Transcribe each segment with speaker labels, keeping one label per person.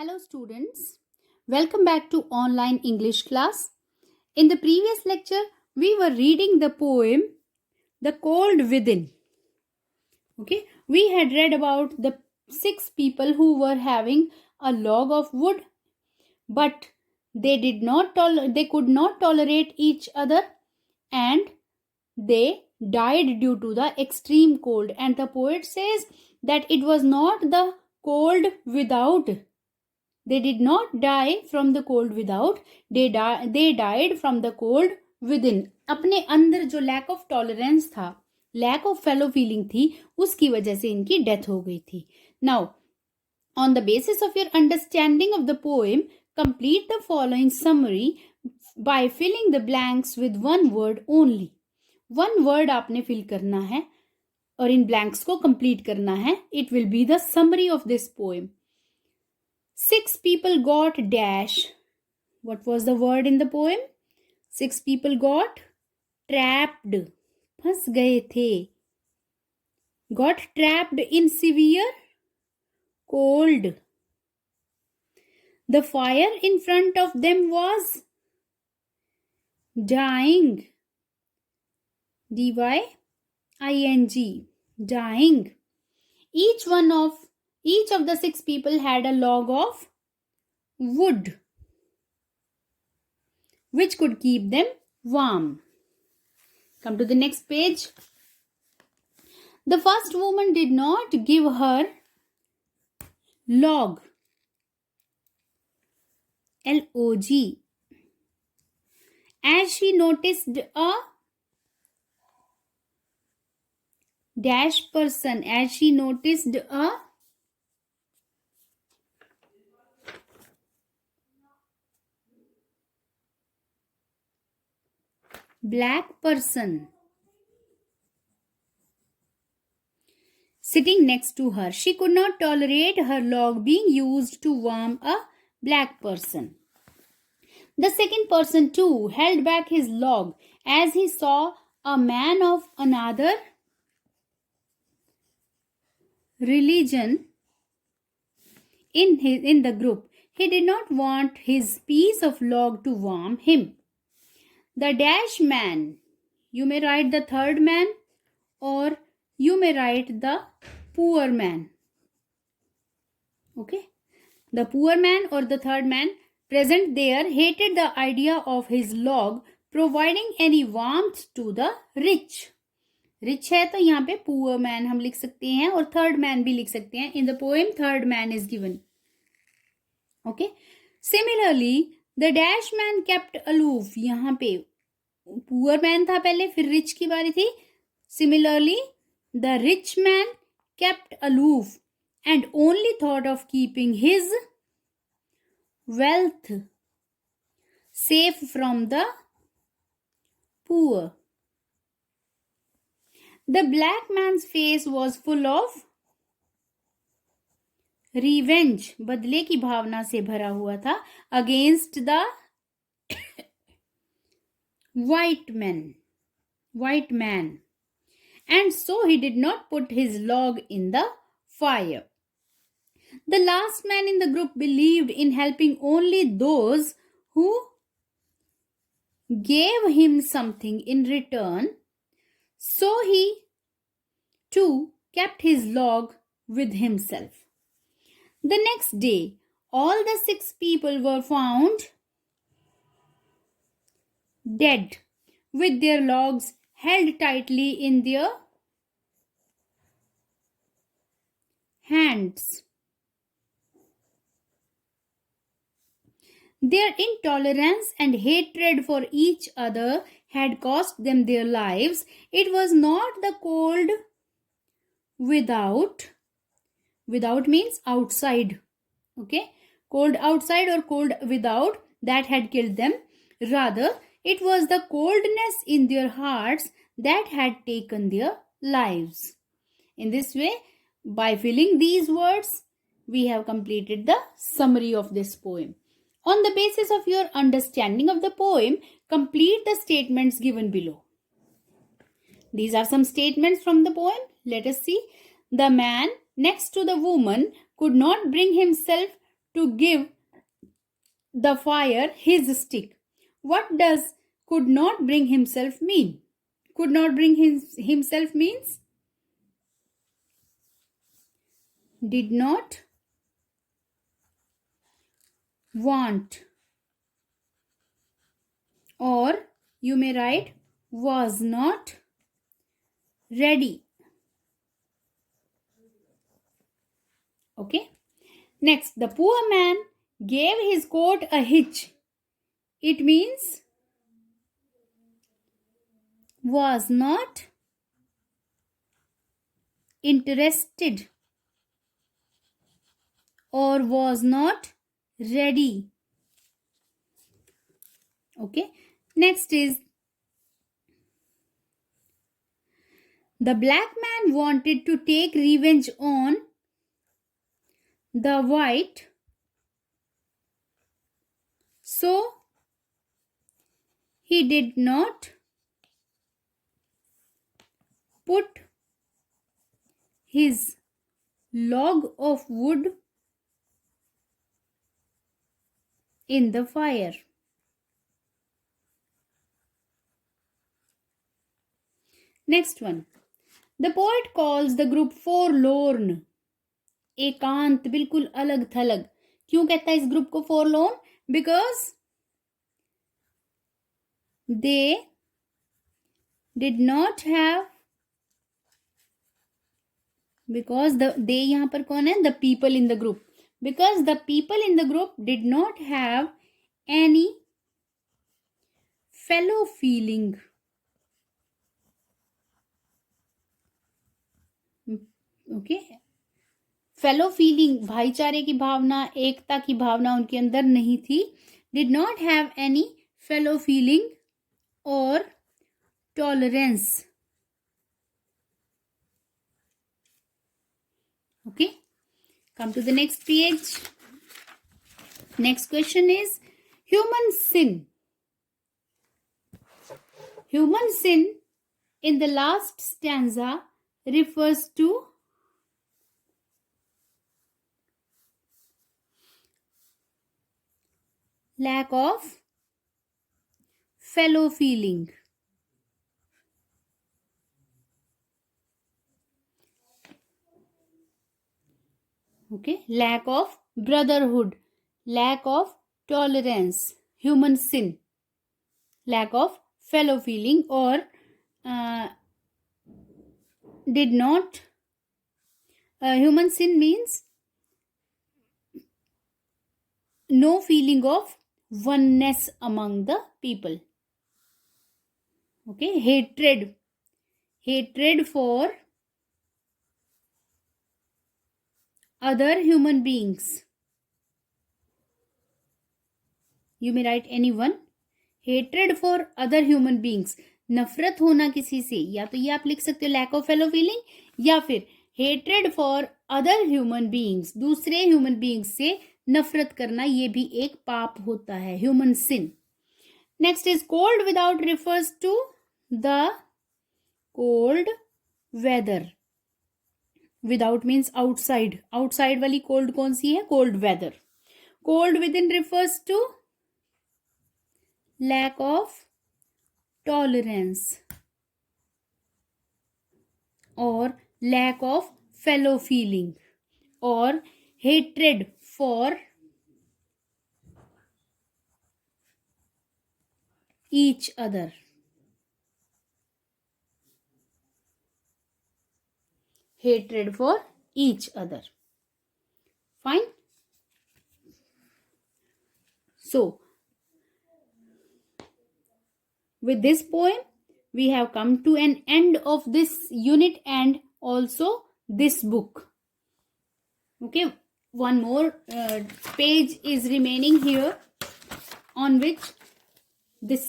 Speaker 1: Hello students, welcome back to online English class. In the previous lecture, we were reading the poem The Cold Within. Okay, we had read about the 6 people who were having a log of wood, but they could not tolerate each other, and they died due to the extreme cold. And the poet says that it was not the cold without. They did not die from the cold without, they died from the cold within. अपने अंदर जो lack of tolerance था, lack of fellow feeling थी, उसकी वजह से इनकी death हो गई थी. Now on the basis of your understanding of the poem, complete the following summary by filling the blanks with one word only. One word आपने fill करना है और इन blanks को complete करना है. It will be the summary of this poem. 6 people got dash. What was the word in the poem? 6 people got trapped. फंस गए थे. Got trapped in severe cold. The fire in front of them was dying. D-Y-I-N-G. Dying. Each of the 6 people had a log of wood which could keep them warm. Come to the next page. The first woman did not give her log, L-O-G, as she noticed a dash person, as she noticed a black person sitting next to her. She could not tolerate her log being used to warm a black person. The second person too held back his log as he saw a man of another religion in the group. He did not want his piece of log to warm him. The dash man, you may write the third man or you may write the poor man. Okay, the poor man or the third man present there hated the idea of his log providing any warmth to the rich. Rich है तो यहाँ पे poor man हम लिख सकते हैं और third man भी लिख सकते हैं. In the poem third man is given. Okay, similarly the dash man kept aloof. यहाँ पे पुअर मैन था पहले, फिर रिच की बारी थी. Similarly the rich man kept aloof and only thought of keeping his wealth safe from the poor. The black man's face was full of revenge. बदले की भावना से भरा हुआ था. Against the white man. And so he did not put his log in the fire. The last man in the group believed in helping only those who gave him something in return. So he too kept his log with himself. The next day, all the 6 people were found dead, with their logs held tightly in their hands. Their intolerance and hatred for each other had cost them their lives. It was not the cold without. Without means outside. Okay, cold outside or cold without that had killed them. Rather, it was the coldness in their hearts that had taken their lives. In this way, by filling these words, we have completed the summary of this poem. On the basis of your understanding of the poem, complete the statements given below. These are some statements from the poem. Let us see. The man next to the woman could not bring himself to give the fire his stick. What does could not bring himself mean? Could not bring himself means did not want, or you may write was not ready. Okay. Next, the poor man gave his coat a hitch. It means was not interested or was not ready. Okay. Next is the black man wanted to take revenge on the white, so he did not put his log of wood in the fire. Next one. The poet calls the group forlorn. एकांत, बिल्कुल अलग थलग. क्यों कहता है इस group को forlorn? Because they did not have, because they यहाँ पर कौन है? The people in the group. Because the people in the group did not have any fellow feeling. Okay. Fellow feeling, भाईचारे की भावना, एकता की भावना उनके अंदर नहीं थी. Did not have any fellow feeling और tolerance. Okay, come to the next page. Next question is human sin. Human sin in the last stanza refers to lack of fellow feeling. Okay, lack of brotherhood, lack of tolerance, human sin, lack of fellow feeling, or did not. Human sin means no feeling of oneness among the people. Okay, hatred for other human beings. You may write anyone. Hatred for other human beings. नफरत होना किसी से, या तो ये आप लिख सकते हो लैक ऑफ फेलो फीलिंग, या फिर hatred for other human beings, दूसरे ह्यूमन बीइंग्स से नफरत करना, ये भी एक पाप होता है, human sin. Next is cold without refers to the cold weather. Without means outside, outside वाली कोल्ड कौन सी है? Cold weather. Cold within refers to lack of tolerance or lack of fellow feeling or hatred for each other. Hatred for each other. Fine. So with this poem, we have come to an end of this unit and also this book. Okay, one more page is remaining here on which this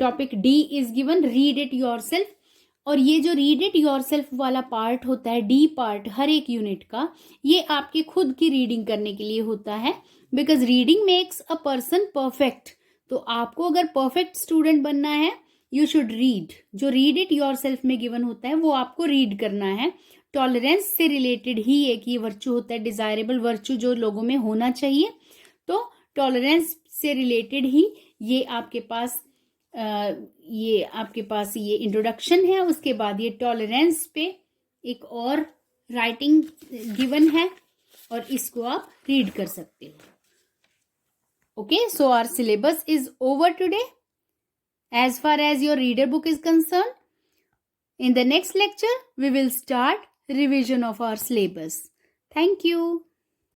Speaker 1: topic D is given. Read it yourself. और ये जो read it yourself वाला part होता है, D part हर एक unit का, ये आपके खुद की रीडिंग करने के लिए होता है. Because reading makes a person perfect. तो आपको अगर परफेक्ट स्टूडेंट बनना है, यू शुड रीड. जो रीड इट योर सेल्फ में गिवन होता है वो आपको रीड करना है टॉलरेंस से रिलेटेड ही एक ये वर्चू होता है, डिजायरेबल वर्चू जो लोगों में होना चाहिए। तो टॉलरेंस से रिलेटेड ही ये आपके पास ये इंट्रोडक्शन है। उसके बाद ये टॉलरेंस पे एक और राइटिंग गिवन है और इसको आप रीड कर सकते हो। Okay, so our syllabus is over today as far as your reader book is concerned. In the next lecture, we will start revision of our syllabus. Thank you.